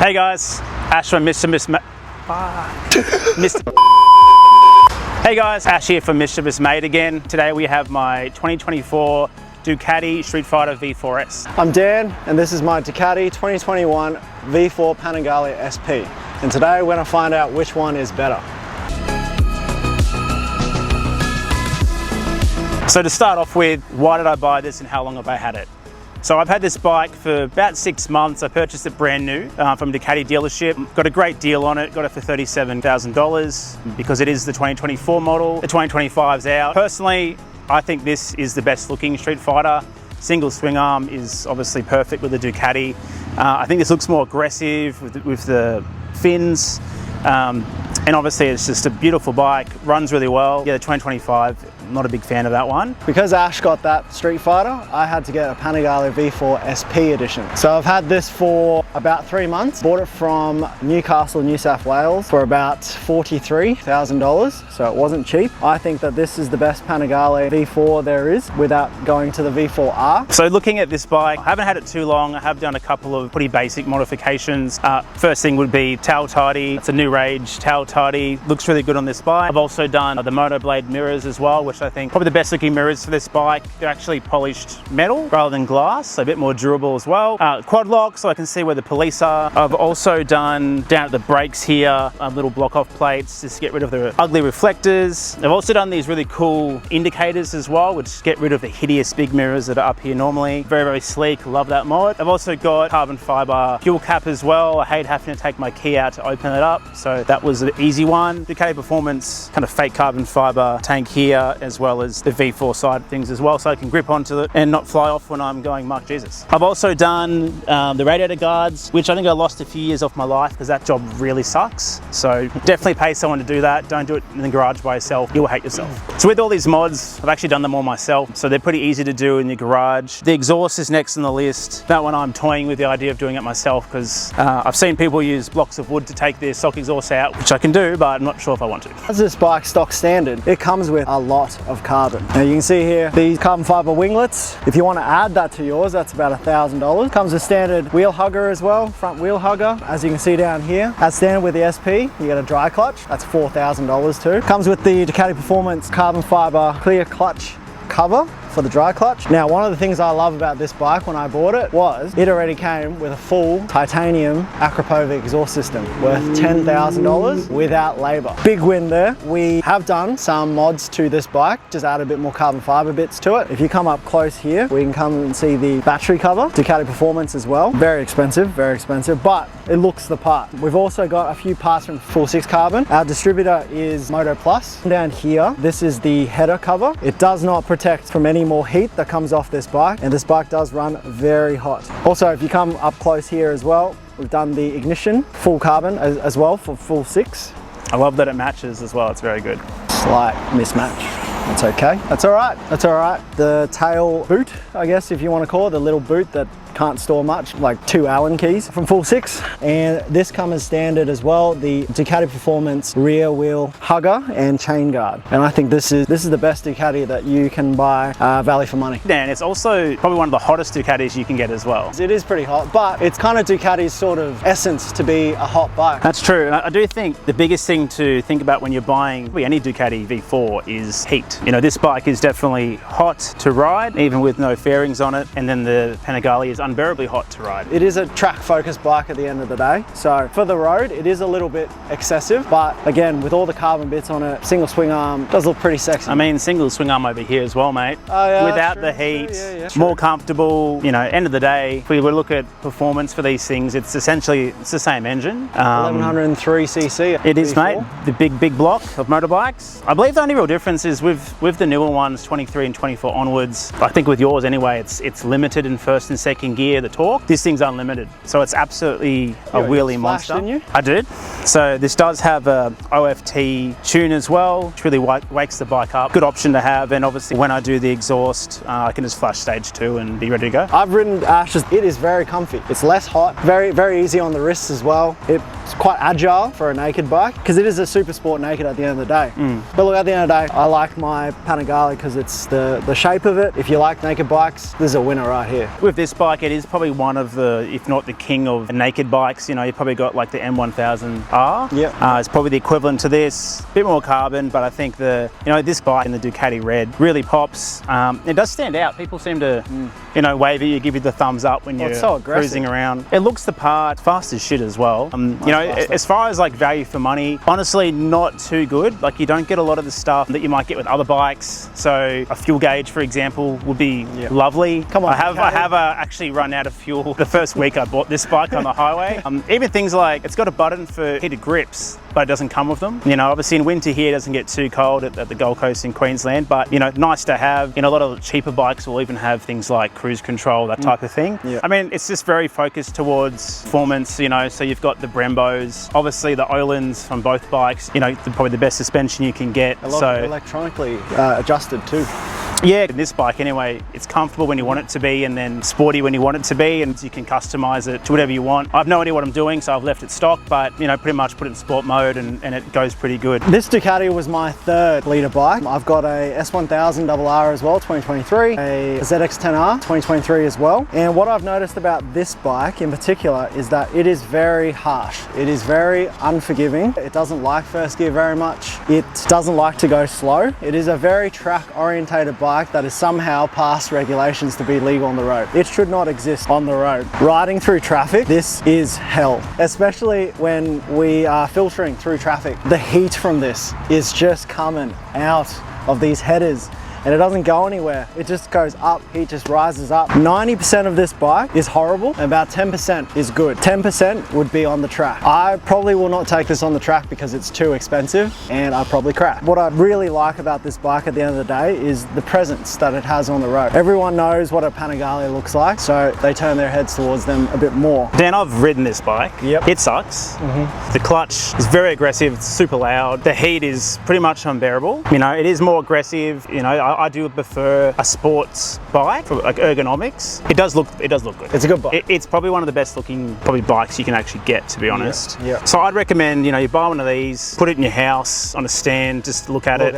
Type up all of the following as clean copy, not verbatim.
Hey guys, Ash from Mr. Hey guys, Ash here from Mischievous Mate again. Today we have my 2024 Ducati Streetfighter V4S. I'm Dan, and this is my Ducati 2021 V4 Panigale SP. And today we're going to find out which one is better. So to start off with, why did I buy this and how long have I had it? So I've had this bike for about 6 months. I purchased it brand new from Ducati dealership. Got a great deal on it, got it for $37,000 because it is the 2024 model. The 2025's out. Personally, I think this is the best looking Street Fighter. Single swing arm is obviously perfect with the Ducati. I think this looks more aggressive with the fins. And obviously it's just a beautiful bike, runs really well. Yeah, the 2025, not a big fan of that one. Because Ash got that Street Fighter, I had to get a Panigale V4 SP edition. So I've had this for about 3 months. Bought it from Newcastle, New South Wales for about $43,000, so it wasn't cheap. I think that this is the best Panigale V4 there is without going to the V4R. So looking at this bike, I haven't had it too long. I have done a couple of pretty basic modifications. First thing would be tail tidy. It's a new Rage tail tidy. Looks really good on this bike. I've also done the Moto Blade mirrors as well, which I think probably the best looking mirrors for this bike. They're actually polished metal rather than glass, so a bit more durable as well. Quad lock, so I can see where the police are. I've also done down at the brakes here, little block off plates just to get rid of the ugly reflectors. I've also done these really cool indicators as well, which get rid of the hideous big mirrors that are up here normally. Very, very sleek, love that mod. I've also got carbon fiber fuel cap as well. I hate having to take my key out to open it up, so that was an easy one. Ducati Performance kind of fake carbon fiber tank here, as well as the V4 side things as well, so I can grip onto it and not fly off when I'm going Mark Jesus. I've also done the radiator guards, which I think I lost a few years off my life because that job really sucks. So definitely pay someone to do that. Don't do it in the garage by yourself. You'll hate yourself. So with all these mods, I've actually done them all myself, so they're pretty easy to do in your garage. The exhaust is next on the list. That one I'm toying with the idea of doing it myself because I've seen people use blocks of wood to take their stock exhaust out, which I can do, but I'm not sure if I want to. As this bike stock standard, it comes with a lot of carbon. Now you can see here these carbon fiber winglets. If you want to add that to yours, that's about $1,000. Comes with standard wheel hugger as well, front wheel hugger. As you can see down here, as standard with the SP, you get a dry clutch. That's $4,000 too. Comes with the Ducati Performance carbon fiber clear clutch cover for the dry clutch. Now, one of the things I love about this bike when I bought it was it already came with a full titanium Akrapovic exhaust system worth $10,000 without labor. Big win there. We have done some mods to this bike, just add a bit more carbon fiber bits to it. If you come up close here, we can come and see the battery cover, Ducati Performance as well. Very expensive, but it looks the part. We've also got a few parts from Full 6 Carbon. Our distributor is Moto Plus. Down here, this is the header cover. It does not protect from any more heat that comes off this bike, and this bike does run very hot. Also, if you come up close here as well, we've done the ignition full carbon as well for Full 6. I love that it matches as well. It's very good. Slight mismatch. That's okay. That's all right. That's all right. The tail boot, I guess, if you want to call it, the little boot that can't store much, like 2 Allen keys from Full 6. And this comes as standard as well, the Ducati Performance rear wheel hugger and chain guard. And I think this is the best Ducati that you can buy value for money. And it's also probably one of the hottest Ducatis you can get as well. It is pretty hot, but it's kind of Ducati's sort of essence to be a hot bike. That's true. And I do think the biggest thing to think about when you're buying any Ducati V4 is heat. You know, this bike is definitely hot to ride, even with no fairings on it. And then the Panigale is unbearably hot to ride. It is a track focused bike at the end of the day. So for the road, it is a little bit excessive, but again, with all the carbon bits on it, single swing arm does look pretty sexy. I mean, single swing arm over here as well, mate. Oh, yeah, without the heat, more comfortable. You know, end of the day, if we were to look at performance for these things, it's essentially the same engine. 1103 cc. It is, mate. The big block of motorbikes. I believe the only real difference is with the newer ones, 23 and 24 onwards. I think with yours anyway, it's limited in first and second gear, the torque. This thing's unlimited, so it's absolutely a wheelie monster. Didn't you? I did. So this does have a OFT tune as well, which really wakes the bike up. Good option to have, and obviously when I do the exhaust, I can just flash stage 2 and be ready to go. I've ridden Ash's. It is very comfy. It's less hot, very easy on the wrists as well. It's quite agile for a naked bike because it is a super sport naked at the end of the day. But look, at the end of the day, I like my Panigale because it's the shape of it. If you like naked bikes, this is a winner right here. With this bike, it is probably one of the, if not the king of naked bikes. You know, you probably got like the M1000R. Yeah. It's probably the equivalent to this. A bit more carbon, but I think this bike in the Ducati red really pops. It does stand out. People seem to, wave at you, give you the thumbs up when you're so cruising around. It looks the part, fast as shit as well. As far as like value for money, honestly, not too good. Like you don't get a lot of the stuff that you might get with other bikes. So a fuel gauge, for example, would be lovely. Come on, I have actually run out of fuel the first week I bought this bike on the highway. Even things like it's got a button for heated grips, but it doesn't come with them. You know, obviously in winter here it doesn't get too cold at the Gold Coast in Queensland, but nice to have. A lot of cheaper bikes will even have things like cruise control, that type of thing. Yeah. I mean, it's just very focused towards performance, so you've got the Brembos, obviously the Öhlins from both bikes, probably the best suspension you can get. A lot of electronically adjusted too. Yeah, this bike anyway, it's comfortable when you want it to be and then sporty when you want it to be, and you can customize it to whatever you want. I have no idea what I'm doing, so I've left it stock, but pretty much put it in sport mode and it goes pretty good. This Ducati was my third leader bike. I've got a S1000RR as well, 2023, a ZX10R, 2023 as well. And what I've noticed about this bike in particular is that it is very harsh. It is very unforgiving. It doesn't like first gear very much. It doesn't like to go slow. It is a very track orientated bike that is somehow past regulations to be legal on the road. It should not exist on the road. Riding through traffic, this is hell, especially when we are filtering through traffic. The heat from this is just coming out of these headers, and it doesn't go anywhere. It just goes up, heat just rises up. 90% of this bike is horrible, and about 10% is good. 10% would be on the track. I probably will not take this on the track because it's too expensive and I probably crash. What I really like about this bike at the end of the day is the presence that it has on the road. Everyone knows what a Panigale looks like, so they turn their heads towards them a bit more. Dan, I've ridden this bike. Yep. It sucks. The clutch is very aggressive, it's super loud. The heat is pretty much unbearable. It is more aggressive. I do prefer a sports bike for like ergonomics. It does look good. It's a good bike. It's probably one of the best looking bikes you can actually get, to be honest. Yeah. So I'd recommend you buy one of these, put it in your house on a stand, just look at it.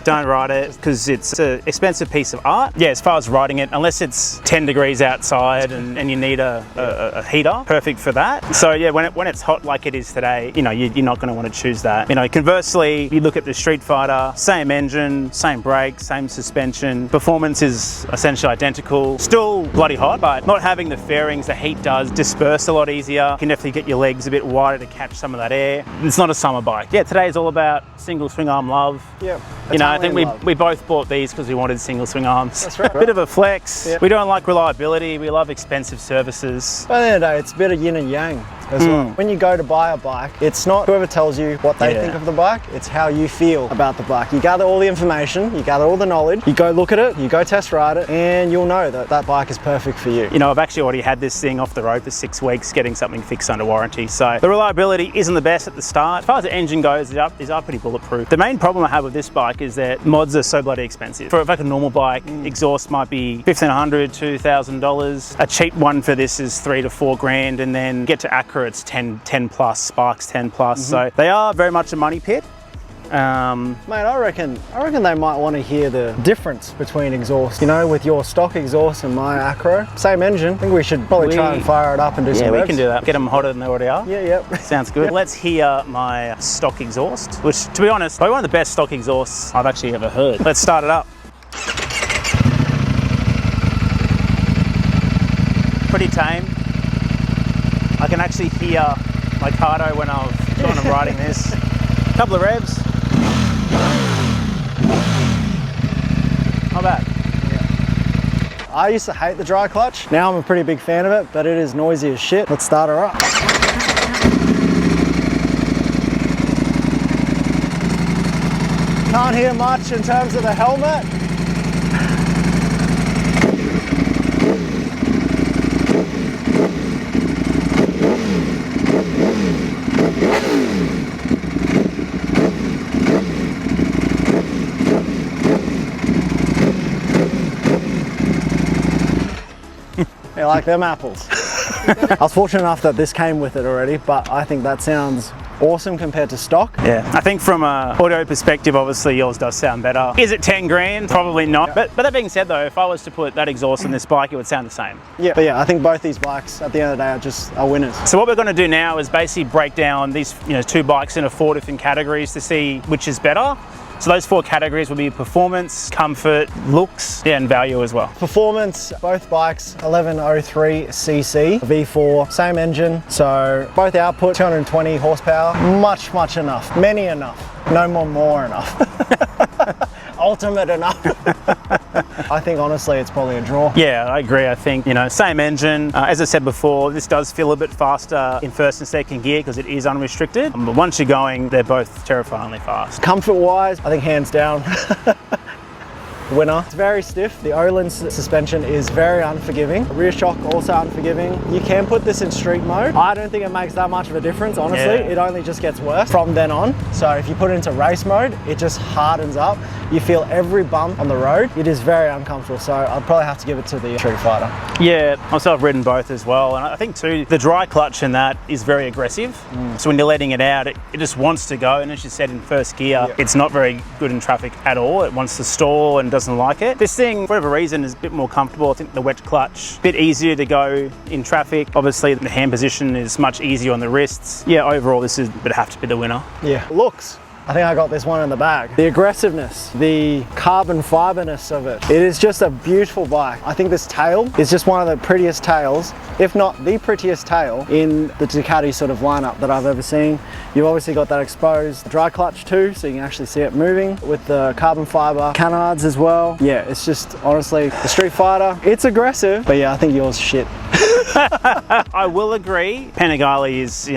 Don't ride it because it's an expensive piece of art. Yeah, as far as riding it, unless it's 10 degrees outside and you need a heater, perfect for that. So yeah, when it's hot like it is today, you're not going to want to choose that. Conversely, you look at the Streetfighter, same engine, same brakes, same suspension. Performance is essentially identical. Still bloody hot, but not having the fairings, the heat does disperse a lot easier. You can definitely get your legs a bit wider to catch some of that air. It's not a summer bike. Yeah, today is all about single swing arm love. Yeah. I think we both bought these because we wanted single swing arms. That's right. Bit of a flex. Yep. We don't like reliability. We love expensive services. By the end of the day, it's a bit of yin and yang as well. When you go to buy a bike, it's not whoever tells you what they think of the bike, it's how you feel about the bike. You gather all the information, you gather all the knowledge, you go look at it, you go test ride it, and you'll know that that bike is perfect for you. I've actually already had this thing off the road for 6 weeks, getting something fixed under warranty. So the reliability isn't the best at the start. As far as the engine goes, these are pretty bulletproof. The main problem I have with this bike is that mods are so bloody expensive. For like a normal bike, exhaust might be $1,500, $2,000. A cheap one for this is $3 to $4 grand, and then get to Acra, it's 10 plus, Sparks 10 plus. So they are very much a money pit. Mate, I reckon they might want to hear the difference between exhaust. With your stock exhaust and my Acro, same engine. I think we should probably try and fire it up and do some revs. We can do that. Get them hotter than they already are. Yeah. Sounds good. Let's hear my stock exhaust, which, to be honest, probably one of the best stock exhausts I've actually ever heard. Let's start it up. Pretty tame. I can actually hear my cardo when I'm riding this. Couple of revs. Not bad. Yeah. I used to hate the dry clutch. Now I'm a pretty big fan of it, but it is noisy as shit. Let's start her up. Can't hear much in terms of the helmet. You like them apples? I was fortunate enough that this came with it already, but I think that sounds awesome compared to stock. Yeah, I think from a audio perspective, obviously yours does sound better. Is it 10 grand? Probably not. But that being said though, if I was to put that exhaust on this bike, it would sound the same. Yeah, but yeah, I think both these bikes at the end of the day are winners. So what we're going to do now is basically break down these two bikes into 4 different categories to see which is better. So those 4 categories will be performance, comfort, looks, and value as well. Performance, both bikes 1103cc, V4, same engine. So both output 220 horsepower, much enough, many enough, no more enough. Ultimate enough. I think honestly it's probably a draw. Yeah, I agree. I think, same engine. As I said before, this does feel a bit faster in first and second gear because it is unrestricted. But once you're going, they're both terrifyingly fast. Comfort wise, I think hands down. Winner. It's very stiff. The Olin suspension is very unforgiving. Rear shock also unforgiving. You can put this in street mode. I don't think it makes that much of a difference, honestly. Yeah. It only just gets worse from then on. So if you put it into race mode, it just hardens up. You feel every bump on the road. It is very uncomfortable. So I'd probably have to give it to the Streetfighter. Yeah, I've ridden both as well. And I think too, the dry clutch in that is very aggressive. So when you're letting it out, it just wants to go. And as you said, in first gear, it's not very good in traffic at all. It wants to stall and doesn't like it. This thing, for whatever reason, is a bit more comfortable. I think the wedge clutch, a bit easier to go in traffic. Obviously, the hand position is much easier on the wrists. Yeah, overall, this would have to be the winner. Yeah, looks. I think I got this one in the bag. The aggressiveness, the carbon fiberness of it. It is just a beautiful bike. I think this tail is just one of the prettiest tails, if not the prettiest tail in the Ducati sort of lineup that I've ever seen. You've obviously got that exposed dry clutch too, so you can actually see it moving with the carbon fiber canards as well. Yeah, it's just honestly, the Streetfighter, it's aggressive, but yeah, I think yours shit. I will agree. Panigale is,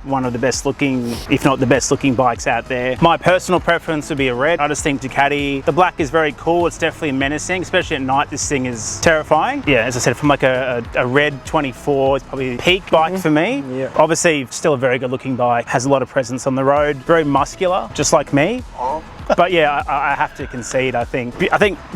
one of the best looking, if not the best looking bikes out there. My personal preference would be a red. I just think Ducati, the black is very cool. It's definitely menacing, especially at night. This thing is terrifying. Yeah, as I said, from like a red 24 is probably the peak bike for me. Yeah. Obviously, still a very good looking bike. Has a lot of presence on the road. Very muscular, just like me. But yeah, I have to concede. I think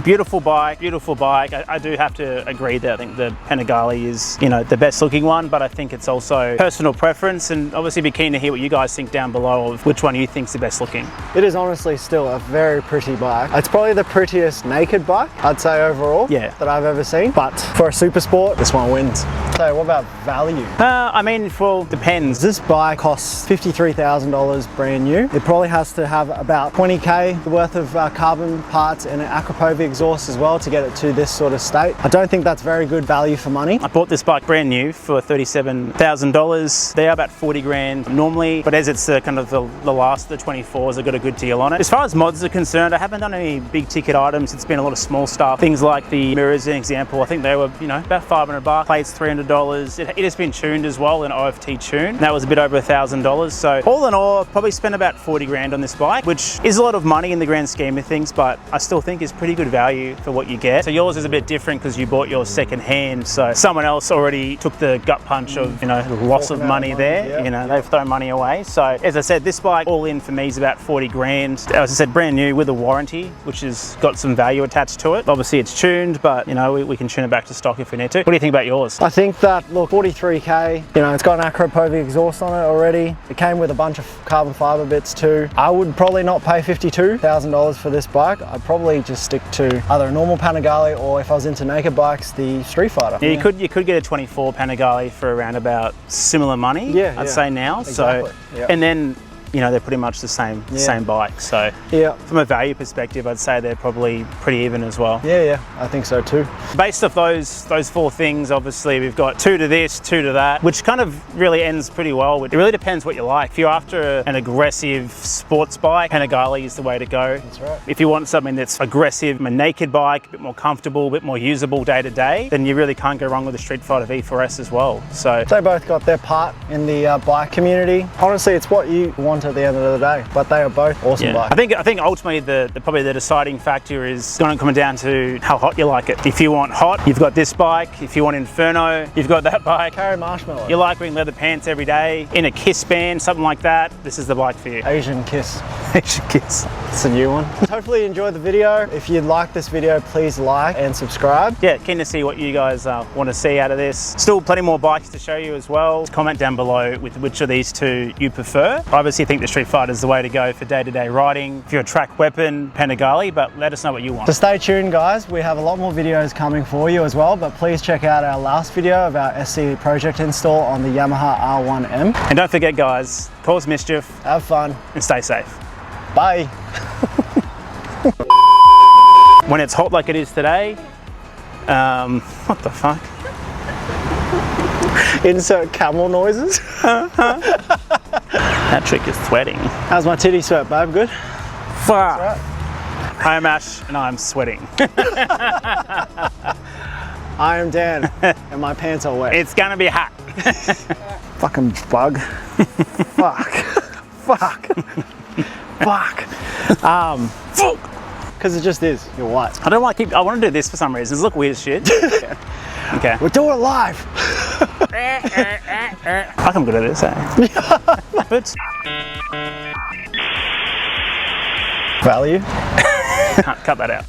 beautiful bike. I do have to agree that I think the Panigale is, the best looking one, but I think it's also personal preference, and obviously be keen to hear what you guys think down below of which one you think's the best looking. It is honestly still a very pretty bike. It's probably the prettiest naked bike, I'd say overall, that I've ever seen. But for a super sport, this one wins. So what about value? Depends. This bike costs $53,000 brand new. It probably has to have about 20K worth of carbon parts and an Akrapovic exhaust as well to get it to this sort of state. I don't think that's very good value for money. I bought this bike brand new for $37,000. They are about 40 grand normally, but as it's kind of the last of the 24s, I got a good deal on it. As far as mods are concerned, I haven't done any big ticket items. It's been a lot of small stuff. Things like the mirrors, an example. I think they were, about $500. Plates $300. It has been tuned as well, an OFT tune. That was a bit over $1,000. So all in all, I've probably spent about 40 grand on this bike, which is a lot of money in the grand scheme of things, but I still think is pretty good value for what you get. So yours is a bit different because you bought yours second hand, so someone else already took the gut punch of the loss of money there. They've thrown money away. So as I said, this bike all in for me is about 40 grand. As I said, brand new with a warranty, which has got some value attached to it. Obviously it's tuned, but we can tune it back to stock if we need to. What do you think about yours? I think that, look, 43K, it's got an Akrapovic exhaust on it already. It came with a bunch of carbon fiber bits too. I would probably not pay $52,000 for this bike. I'd probably just stick to either a normal Panigale, or if I was into naked bikes, the Streetfighter. Yeah, you could get a 24 Panigale for around about similar money, I'd say now. Exactly. So, and then they're pretty much the same bike. So from a value perspective, I'd say they're probably pretty even as well. Yeah, I think so too. Based off those 4 things, obviously we've got 2 to this, 2 to that, which kind of really ends pretty well. It really depends what you like. If you're after an aggressive sports bike, Panigale is the way to go. That's right. If you want something that's aggressive, a naked bike, a bit more comfortable, a bit more usable day to day, then you really can't go wrong with the Streetfighter V4S as well. So they both got their part in the bike community. Honestly, it's what you want at the end of the day. But they are both awesome bikes. I think ultimately probably the deciding factor is going to come down to how hot you like it. If you want hot, you've got this bike. If you want inferno, you've got that bike. Carry marshmallow. You like wearing leather pants every day, in a Kiss band, something like that, this is the bike for you. Asian Kiss. Asian Kiss. It's a new one. Hopefully you enjoyed the video. If you like this video, please like and subscribe. Yeah, keen to see what you guys want to see out of this. Still plenty more bikes to show you as well. Comment down below with which of these two you prefer. I obviously think the Streetfighter is the way to go for day-to-day riding. If you're a track weapon, Panigale, but let us know what you want. So stay tuned guys, we have a lot more videos coming for you as well, but please check out our last video of our SC project install on the Yamaha R1M. And don't forget guys, cause mischief, Have fun, and stay safe. Bye. When it's hot like it is today, what the fuck? Insert camel noises. That trick is sweating. How's my titty sweat, babe? Good? Fuck. Right. I'm Ash and I'm sweating. I am Dan and my pants are wet. It's gonna be hot. Fucking bug. Fuck. Fuck. Fuck. Because it just is. You're white. I don't like I want to do this for some reason. Does it look weird as shit? Okay. We're doing it live. I think I'm good at this, eh? But Value. cut that out.